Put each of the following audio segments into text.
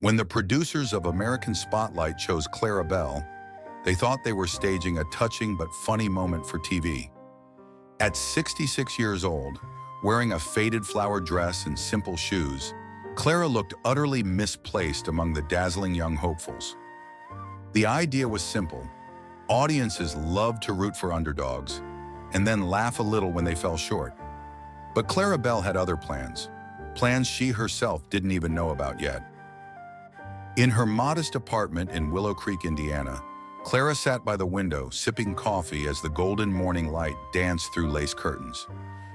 When the producers of American Spotlight chose Clara Bell, they thought they were staging a touching but funny moment for TV. At 66 years old, wearing a faded flowered dress and simple shoes, Clara looked utterly misplaced among the dazzling young hopefuls. The idea was simple. Audiences love to root for underdogs and then laugh a little when they fell short. But Clara Bell had other plans she herself didn't even know about yet. In her modest apartment in Willow Creek, Indiana, Clara sat by the window, sipping coffee as the golden morning light danced through lace curtains.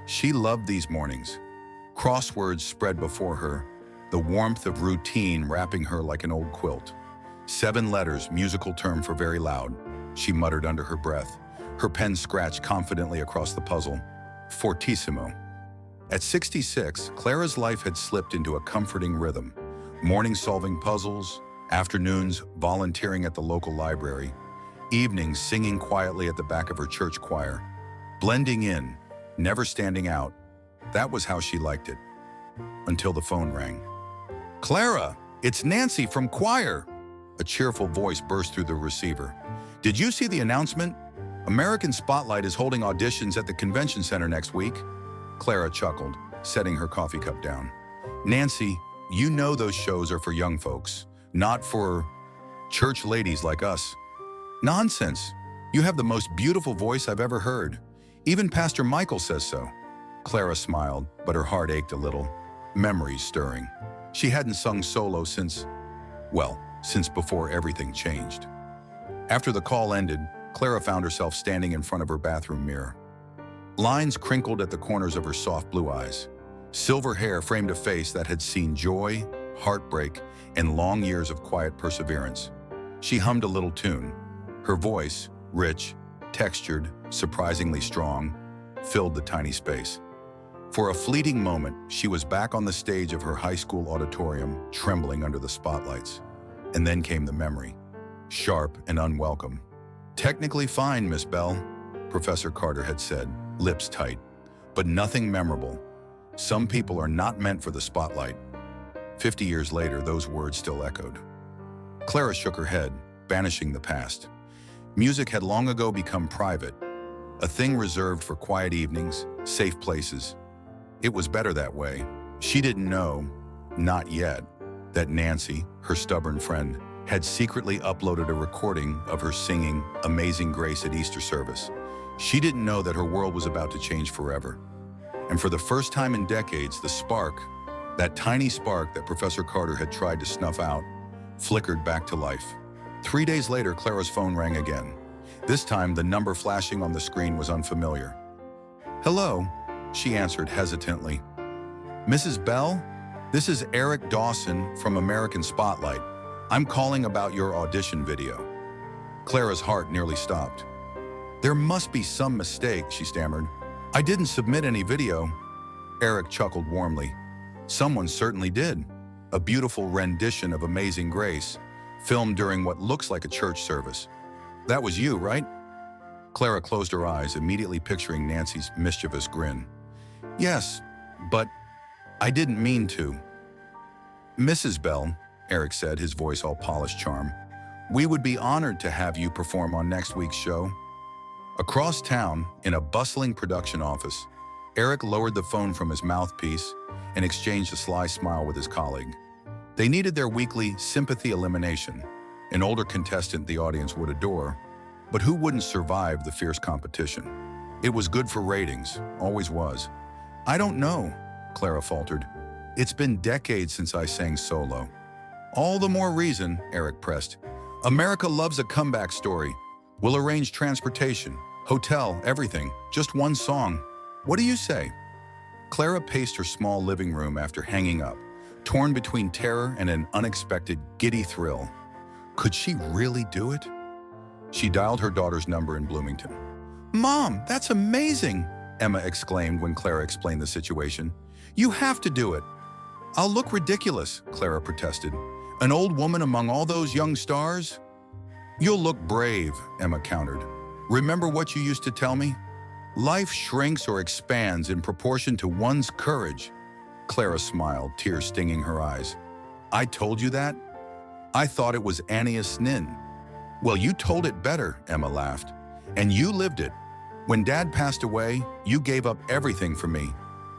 She loved these mornings. Crosswords spread before her, the warmth of routine wrapping her like an old quilt. 7 letters, musical term for very loud, she muttered under her breath. Her pen scratched confidently across the puzzle. Fortissimo. At 66, Clara's life had slipped into a comforting rhythm. Mornings solving puzzles, afternoons volunteering at the local library, evenings singing quietly at the back of her church choir. Blending in, never standing out, that was how she liked it. Until the phone rang. "Clara, it's Nancy from choir!" A cheerful voice burst through the receiver. "Did you see the announcement? American Spotlight is holding auditions at the convention center next week." Clara chuckled, setting her coffee cup down. "Nancy, you know those shows are for young folks, not for church ladies like us." "Nonsense. You have the most beautiful voice I've ever heard. Even Pastor Michael says so." Clara smiled, but her heart ached a little. Memories stirring. She hadn't sung solo since before everything changed. After the call ended, Clara found herself standing in front of her bathroom mirror. Lines crinkled at the corners of her soft blue eyes. Silver hair framed a face that had seen joy, heartbreak, and long years of quiet perseverance. She hummed a little tune. Her voice, rich, textured, surprisingly strong, filled the tiny space. For a fleeting moment, she was back on the stage of her high school auditorium, trembling under the spotlights. And then came the memory, sharp and unwelcome. "Technically fine, Miss Bell," Professor Carter had said, lips tight, "but nothing memorable. Some people are not meant for the spotlight." 50 years later, those words still echoed. Clara shook her head, banishing the past. Music had long ago become private, a thing reserved for quiet evenings, safe places. It was better that way. She didn't know, not yet, that Nancy, her stubborn friend, had secretly uploaded a recording of her singing Amazing Grace at Easter service. She didn't know that her world was about to change forever. And for the first time in decades, the spark, that tiny spark that Professor Carter had tried to snuff out, flickered back to life. 3 days later, Clara's phone rang again. This time, the number flashing on the screen was unfamiliar. "Hello," she answered hesitantly. "Mrs. Bell? This is Eric Dawson from American Spotlight. I'm calling about your audition video." Clara's heart nearly stopped. "There must be some mistake," she stammered. "I didn't submit any video." Eric chuckled warmly. "Someone certainly did. A beautiful rendition of Amazing Grace, filmed during what looks like a church service. That was you, right?" Clara closed her eyes, immediately picturing Nancy's mischievous grin. "Yes, but I didn't mean to." "Mrs. Bell," Eric said, his voice all polished charm, "we would be honored to have you perform on next week's show." Across town, in a bustling production office, Eric lowered the phone from his mouthpiece and exchanged a sly smile with his colleague. They needed their weekly sympathy elimination, an older contestant the audience would adore, but who wouldn't survive the fierce competition? It was good for ratings, always was. "I don't know," Clara faltered. "It's been decades since I sang solo." "All the more reason," Eric pressed. "America loves a comeback story. We'll arrange transportation, hotel, everything. Just one song. What do you say?" Clara paced her small living room after hanging up, torn between terror and an unexpected, giddy thrill. Could she really do it? She dialed her daughter's number in Bloomington. "Mom, that's amazing!" Emma exclaimed when Clara explained the situation. "You have to do it." "I'll look ridiculous," Clara protested. "An old woman among all those young stars?" "You'll look brave," Emma countered. "Remember what you used to tell me? Life shrinks or expands in proportion to one's courage." Clara smiled, tears stinging her eyes. "I told you that? I thought it was Annius Nin. Well, you told it better, Emma laughed. And you lived it. When Dad passed away, you gave up everything for me.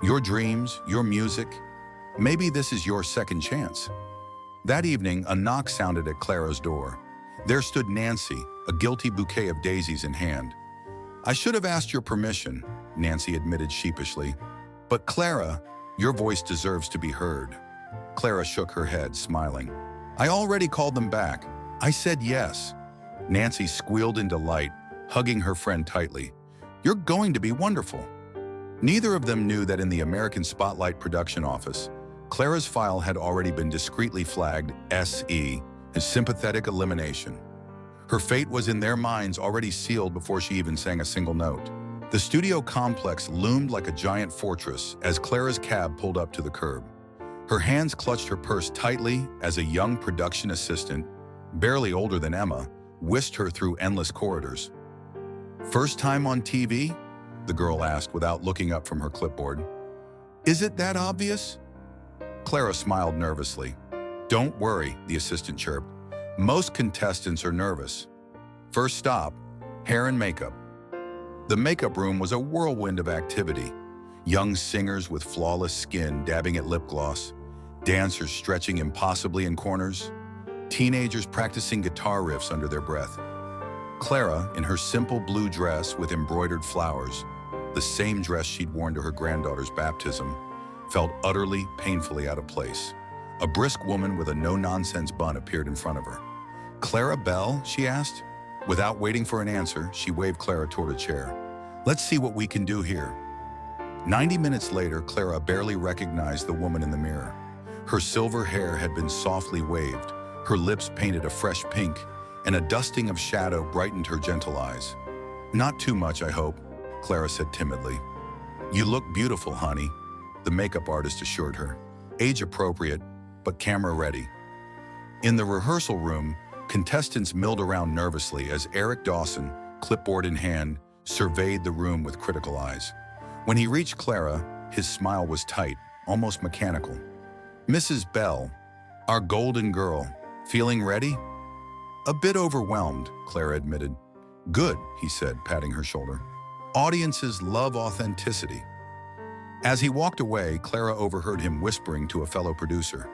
Your dreams, your music. Maybe this is your second chance. That evening, a knock sounded at Clara's door. There stood Nancy, a guilty bouquet of daisies in hand. I should have asked your permission, Nancy admitted sheepishly. But Clara, your voice deserves to be heard. Clara shook her head, smiling. I already called them back. I said yes. Nancy squealed in delight, hugging her friend tightly. You're going to be wonderful. Neither of them knew that in the American Spotlight production office, Clara's file had already been discreetly flagged SE, as sympathetic elimination. Her fate was in their minds already sealed before she even sang a single note. The studio complex loomed like a giant fortress as Clara's cab pulled up to the curb. Her hands clutched her purse tightly as a young production assistant, barely older than Emma, whisked her through endless corridors. First time on TV? The girl asked without looking up from her clipboard. Is it that obvious? Clara smiled nervously. Don't worry, the assistant chirped. Most contestants are nervous. First stop, hair and makeup. The makeup room was a whirlwind of activity. Young singers with flawless skin dabbing at lip gloss, dancers stretching impossibly in corners, teenagers practicing guitar riffs under their breath. Clara, in her simple blue dress with embroidered flowers, the same dress she'd worn to her granddaughter's baptism, felt utterly, painfully out of place. A brisk woman with a no-nonsense bun appeared in front of her. Clara Bell, she asked. Without waiting for an answer, she waved Clara toward a chair. Let's see what we can do here. 90 minutes later, Clara barely recognized the woman in the mirror. Her silver hair had been softly waved, her lips painted a fresh pink, and a dusting of shadow brightened her gentle eyes. Not too much, I hope, Clara said timidly. You look beautiful, honey, the makeup artist assured her. Age appropriate, but camera ready. In the rehearsal room, contestants milled around nervously as Eric Dawson, clipboard in hand, surveyed the room with critical eyes. When he reached Clara, his smile was tight, almost mechanical. Mrs. Bell, our golden girl, feeling ready? A bit overwhelmed, Clara admitted. Good, he said, patting her shoulder. Audiences love authenticity. As he walked away, Clara overheard him whispering to a fellow producer.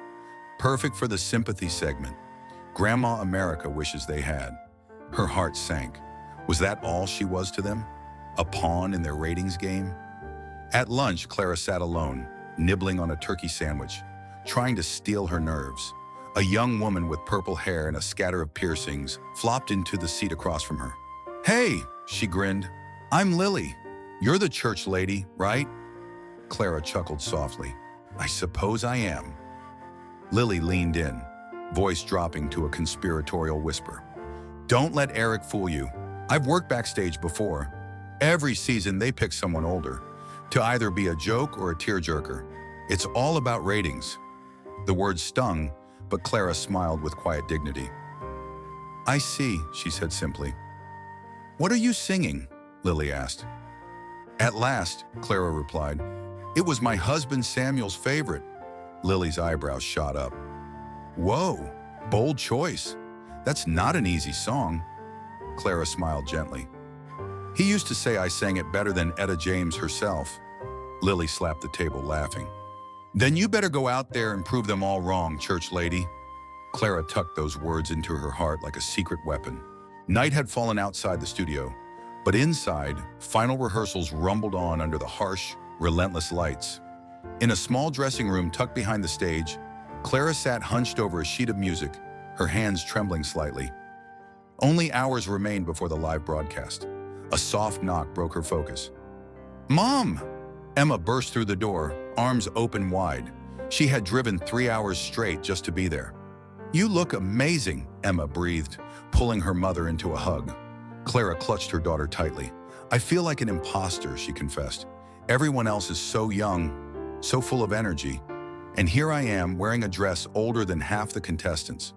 Perfect for the sympathy segment. Grandma America wishes they had. Her heart sank. Was that all she was to them? A pawn in their ratings game? At lunch, Clara sat alone, nibbling on a turkey sandwich, trying to steel her nerves. A young woman with purple hair and a scatter of piercings flopped into the seat across from her. Hey, she grinned. I'm Lily. You're the church lady, right? Clara chuckled softly. I suppose I am. Lily leaned in, voice dropping to a conspiratorial whisper. Don't let Eric fool you. I've worked backstage before. Every season they pick someone older, to either be a joke or a tearjerker. It's all about ratings. The words stung, but Clara smiled with quiet dignity. I see, she said simply. What are you singing? Lily asked. At last, Clara replied. It was my husband Samuel's favorite. Lily's eyebrows shot up. Whoa, bold choice. That's not an easy song. Clara smiled gently. He used to say I sang it better than Etta James herself. Lily slapped the table, laughing. Then you better go out there and prove them all wrong, church lady. Clara tucked those words into her heart like a secret weapon. Night had fallen outside the studio, but inside, final rehearsals rumbled on under the harsh, relentless lights. In a small dressing room tucked behind the stage, Clara sat hunched over a sheet of music, her hands trembling slightly. Only hours remained before the live broadcast. A soft knock broke her focus. Mom! Emma burst through the door, arms open wide. She had driven 3 hours straight just to be there. You look amazing, Emma breathed, pulling her mother into a hug. Clara clutched her daughter tightly. I feel like an imposter, she confessed. Everyone else is so young, so full of energy. And here I am wearing a dress older than half the contestants.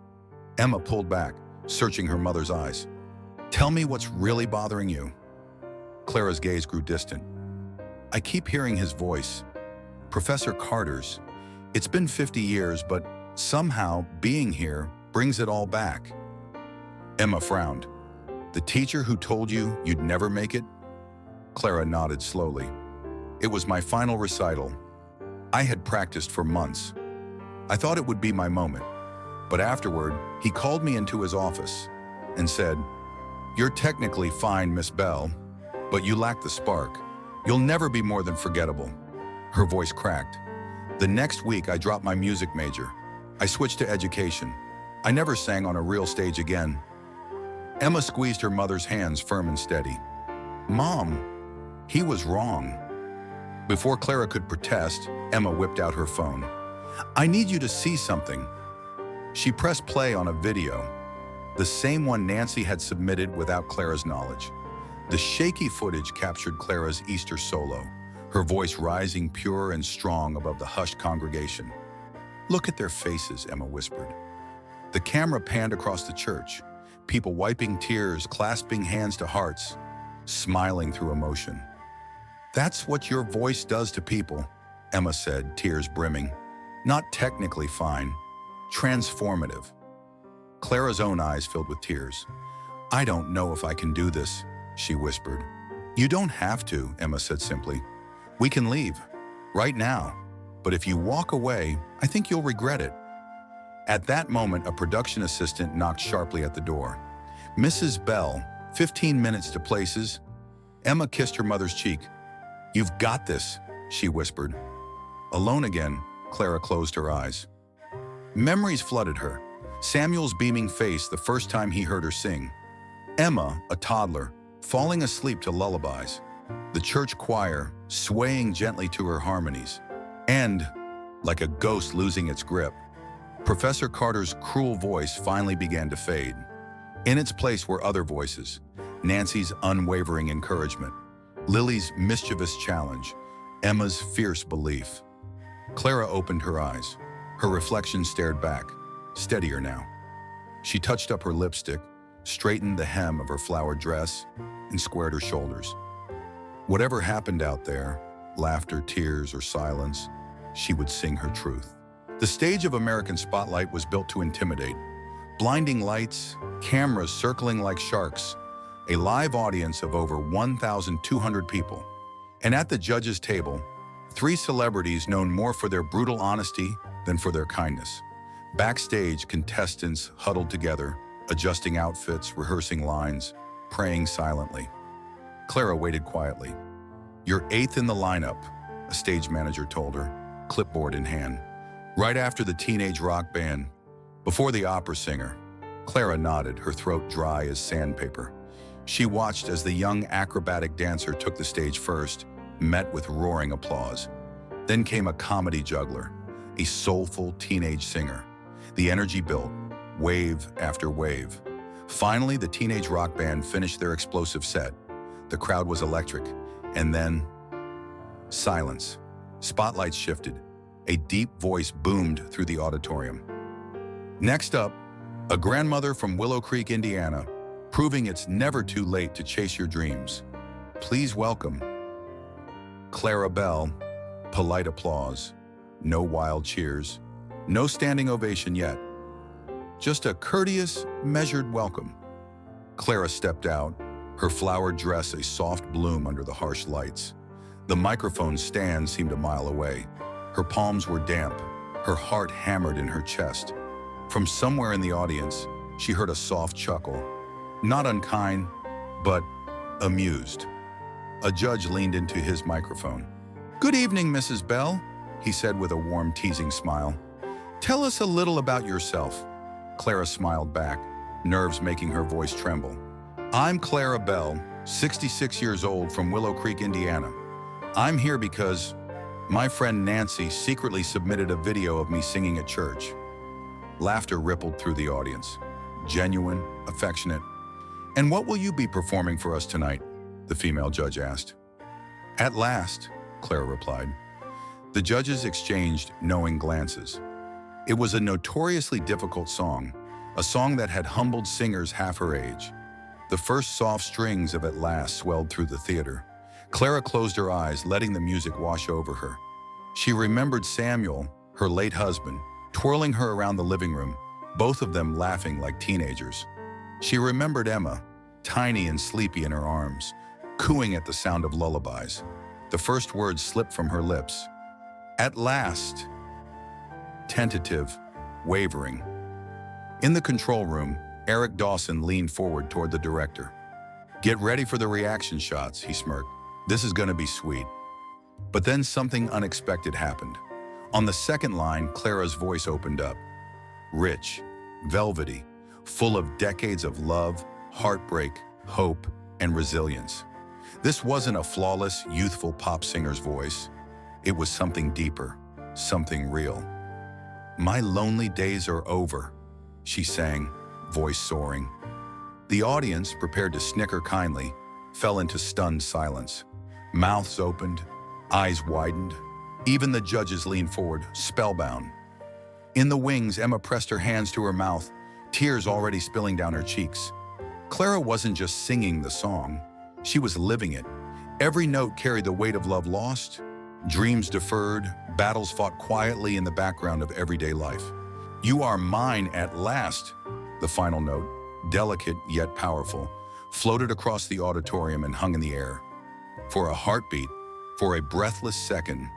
Emma pulled back, searching her mother's eyes. Tell me what's really bothering you. Clara's gaze grew distant. I keep hearing his voice. Professor Carter's. It's been 50 years, but somehow being here brings it all back. Emma frowned. The teacher who told you you'd never make it? Clara nodded slowly. It was my final recital. I had practiced for months. I thought it would be my moment. But afterward, he called me into his office and said, "You're technically fine, Miss Bell, but you lack the spark. You'll never be more than forgettable." Her voice cracked. The next week, I dropped my music major. I switched to education. I never sang on a real stage again. Emma squeezed her mother's hands firm and steady. "Mom, he was wrong." Before Clara could protest, Emma whipped out her phone. "I need you to see something." She pressed play on a video, the same one Nancy had submitted without Clara's knowledge. The shaky footage captured Clara's Easter solo, her voice rising pure and strong above the hushed congregation. "Look at their faces," Emma whispered. The camera panned across the church, people wiping tears, clasping hands to hearts, smiling through emotion. "That's what your voice does to people," Emma said, tears brimming. "Not technically fine, transformative." Clara's own eyes filled with tears. "I don't know if I can do this," she whispered. "You don't have to," Emma said simply. "We can leave, right now. But if you walk away, I think you'll regret it." At that moment, a production assistant knocked sharply at the door. "Mrs. Bell, 15 minutes to places." Emma kissed her mother's cheek. "You've got this," she whispered. Alone again, Clara closed her eyes. Memories flooded her. Samuel's beaming face the first time he heard her sing. Emma, a toddler, falling asleep to lullabies. The church choir, swaying gently to her harmonies. And, like a ghost losing its grip, Professor Carter's cruel voice finally began to fade. In its place were other voices, Nancy's unwavering encouragement, Lily's mischievous challenge, Emma's fierce belief. Clara opened her eyes. Her reflection stared back, steadier now. She touched up her lipstick, straightened the hem of her flowered dress, and squared her shoulders. Whatever happened out there, laughter, tears, or silence, she would sing her truth. The stage of American Spotlight was built to intimidate. Blinding lights, cameras circling like sharks, a live audience of over 1,200 people. And at the judges' table, 3 celebrities known more for their brutal honesty than for their kindness. Backstage, contestants huddled together, adjusting outfits, rehearsing lines, praying silently. Clara waited quietly. "You're 8th in the lineup," a stage manager told her, clipboard in hand. "Right after the teenage rock band, before the opera singer." Clara nodded, her throat dry as sandpaper. She watched as the young acrobatic dancer took the stage first, met with roaring applause. Then came a comedy juggler, a soulful teenage singer. The energy built, wave after wave. Finally, the teenage rock band finished their explosive set. The crowd was electric, and then silence. Spotlights shifted. A deep voice boomed through the auditorium. "Next up, a grandmother from Willow Creek, Indiana, proving it's never too late to chase your dreams. Please welcome Clara Bell." Polite applause. No wild cheers. No standing ovation yet. Just a courteous, measured welcome. Clara stepped out, her flowered dress a soft bloom under the harsh lights. The microphone stand seemed a mile away. Her palms were damp, her heart hammered in her chest. From somewhere in the audience, she heard a soft chuckle. Not unkind, but amused. A judge leaned into his microphone. "Good evening, Mrs. Bell," he said with a warm, teasing smile. "Tell us a little about yourself." Clara smiled back, nerves making her voice tremble. "I'm Clara Bell, 66 years old, from Willow Creek, Indiana. I'm here because my friend Nancy secretly submitted a video of me singing at church." Laughter rippled through the audience, genuine, affectionate. "And what will you be performing for us tonight?" the female judge asked. "At last," Clara replied. The judges exchanged knowing glances. It was a notoriously difficult song, a song that had humbled singers half her age. The first soft strings of "At Last" swelled through the theater. Clara closed her eyes, letting the music wash over her. She remembered Samuel, her late husband, twirling her around the living room, both of them laughing like teenagers. She remembered Emma, tiny and sleepy in her arms, cooing at the sound of lullabies. The first words slipped from her lips. At last. Tentative, wavering. In the control room, Eric Dawson leaned forward toward the director. "Get ready for the reaction shots," he smirked. "This is going to be sweet." But then something unexpected happened. On the second line, Clara's voice opened up. Rich, velvety, full of decades of love, heartbreak, hope, and resilience. This wasn't a flawless, youthful pop singer's voice. It was something deeper, something real. "My lonely days are over," she sang, voice soaring. The audience, prepared to snicker kindly, fell into stunned silence. Mouths opened, eyes widened. Even the judges leaned forward, spellbound. In the wings, Emma pressed her hands to her mouth, tears already spilling down her cheeks. Clara wasn't just singing the song, she was living it. Every note carried the weight of love lost, dreams deferred, battles fought quietly in the background of everyday life. "You are mine at last," the final note, delicate yet powerful, floated across the auditorium and hung in the air. For a heartbeat, for a breathless second,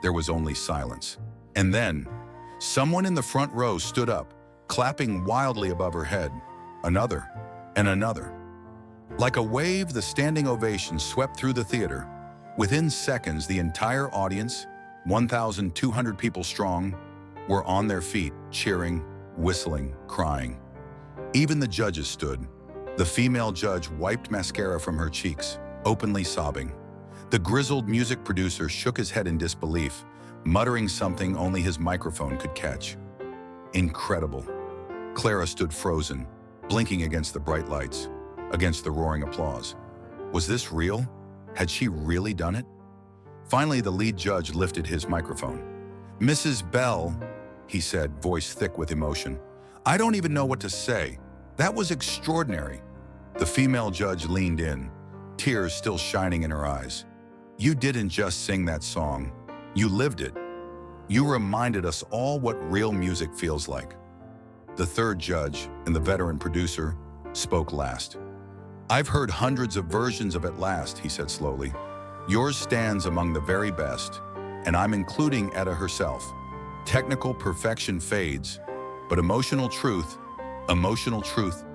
there was only silence. And then, someone in the front row stood up, clapping wildly above her head. Another, and another. Like a wave, the standing ovation swept through the theater. Within seconds, the entire audience, 1,200 people strong, were on their feet, cheering, whistling, crying. Even the judges stood. The female judge wiped mascara from her cheeks, openly sobbing. The grizzled music producer shook his head in disbelief, muttering something only his microphone could catch. Incredible. Clara stood frozen, blinking against the bright lights, against the roaring applause. Was this real? Had she really done it? Finally, the lead judge lifted his microphone. "Mrs. Bell," he said, voice thick with emotion, "I don't even know what to say. That was extraordinary." The female judge leaned in, tears still shining in her eyes. "You didn't just sing that song. You lived it. You reminded us all what real music feels like." The third judge, and the veteran producer, spoke last. "I've heard hundreds of versions of At Last," he said slowly. "Yours stands among the very best, and I'm including Etta herself. Technical perfection fades, but emotional truth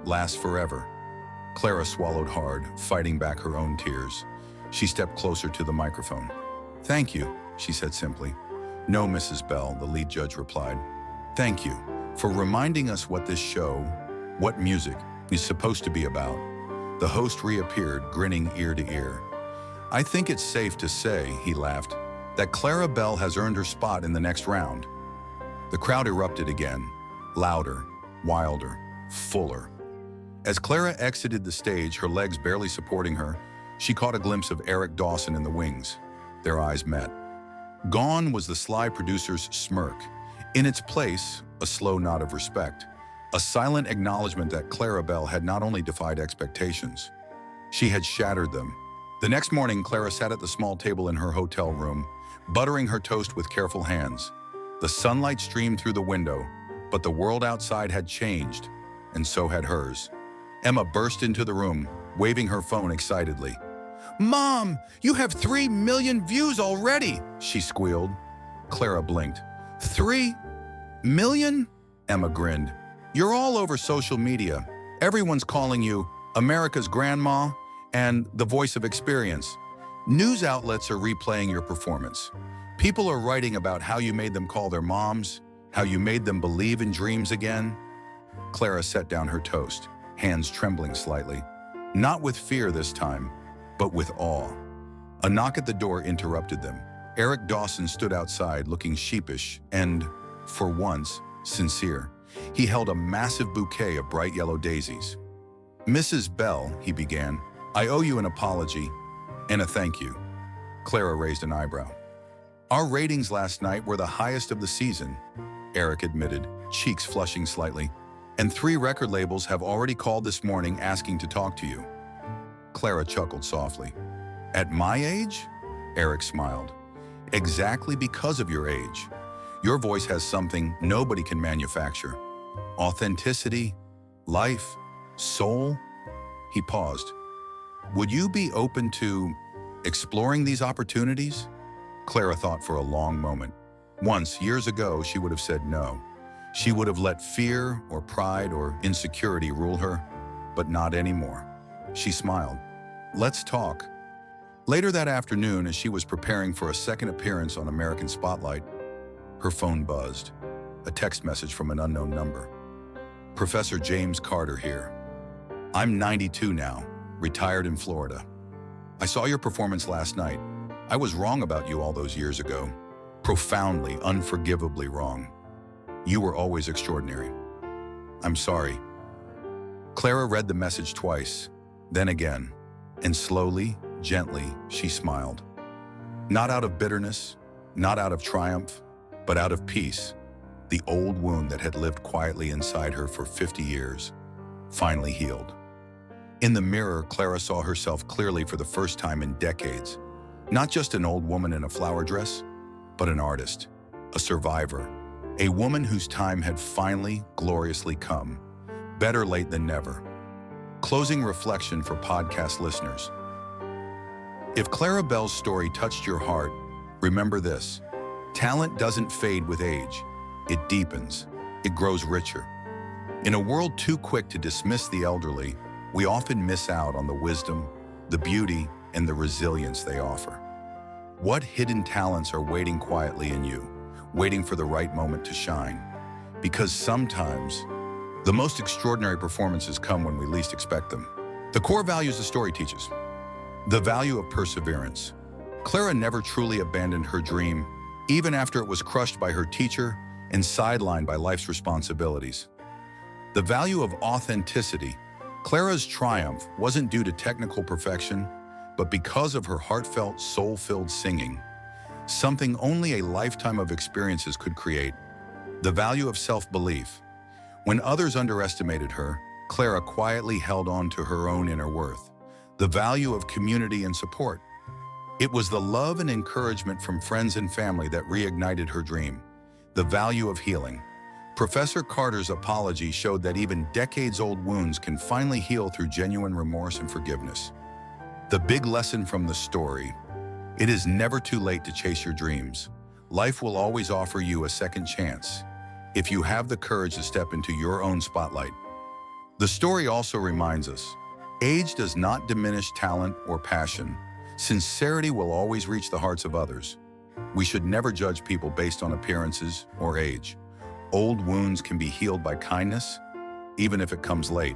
lasts forever." Clara swallowed hard, fighting back her own tears. She stepped closer to the microphone. "Thank you," she said simply. "No, Mrs. Bell," the lead judge replied. "Thank you for reminding us what this show, what music, is supposed to be about." The host reappeared, grinning ear to ear. "I think it's safe to say," he laughed, "that Clara Bell has earned her spot in the next round." The crowd erupted again, louder, wilder, fuller. As Clara exited the stage, her legs barely supporting her, she caught a glimpse of Eric Dawson in the wings. Their eyes met. Gone was the sly producer's smirk. In its place, a slow nod of respect, a silent acknowledgement that Clara Bell had not only defied expectations, she had shattered them. The next morning, Clara sat at the small table in her hotel room, buttering her toast with careful hands. The sunlight streamed through the window, but the world outside had changed, and so had hers. Emma burst into the room, waving her phone excitedly. "Mom, you have 3 million views already!" she squealed. Clara blinked. 3 million? Emma grinned. "You're all over social media. Everyone's calling you America's grandma and the voice of experience. News outlets are replaying your performance. People are writing about how you made them call their moms, how you made them believe in dreams again." Clara set down her toast, hands trembling slightly. Not with fear this time, but with awe. A knock at the door interrupted them. Eric Dawson stood outside looking sheepish and, for once, sincere. He held a massive bouquet of bright yellow daisies. "Mrs. Bell," he began, "I owe you an apology and a thank you." Clara raised an eyebrow. "Our ratings last night were the highest of the season," Eric admitted, cheeks flushing slightly. "And 3 record labels have already called this morning asking to talk to you." Clara chuckled softly. "At my age?" Eric smiled. "Exactly because of your age. Your voice has something nobody can manufacture." authenticity, life, soul? He paused. Would you be open to exploring these opportunities? Clara thought for a long moment. Once, years ago, she would have said no. She would have let fear or pride or insecurity rule her, but not anymore. She smiled. Let's talk. Later that afternoon, as she was preparing for a second appearance on American Spotlight, her phone buzzed. A text message from an unknown number. Professor James Carter here. I'm 92 now, retired in Florida. I saw your performance last night. I was wrong about you all those years ago. Profoundly, unforgivably wrong. You were always extraordinary. I'm sorry. Clara read the message twice, then again, and slowly, gently, she smiled. Not out of bitterness, not out of triumph, but out of peace. The old wound that had lived quietly inside her for 50 years finally healed. In the mirror, Clara saw herself clearly for the first time in decades. Not just an old woman in a flower dress, but an artist, a survivor, a woman whose time had finally, gloriously come. Better late than never. Closing reflection for podcast listeners. If Clara Bell's story touched your heart, remember this. Talent doesn't fade with age. It deepens. It grows richer. In a world too quick to dismiss the elderly, we often miss out on the wisdom, the beauty, and the resilience they offer. What hidden talents are waiting quietly in you, waiting for the right moment to shine? Because sometimes, the most extraordinary performances come when we least expect them. The core values the story teaches. The value of perseverance. Clara never truly abandoned her dream, even after it was crushed by her teacher and sidelined by life's responsibilities. The value of authenticity. Clara's triumph wasn't due to technical perfection, but because of her heartfelt, soul-filled singing, something only a lifetime of experiences could create. The value of self-belief. When others underestimated her, Clara quietly held on to her own inner worth. The value of community and support. It was the love and encouragement from friends and family that reignited her dream. The value of healing. Professor Carter's apology showed that even decades-old wounds can finally heal through genuine remorse and forgiveness. The big lesson from the story: it is never too late to chase your dreams. Life will always offer you a second chance, if you have the courage to step into your own spotlight. The story also reminds us, age does not diminish talent or passion. Sincerity will always reach the hearts of others. We should never judge people based on appearances or age. Old wounds can be healed by kindness, even if it comes late.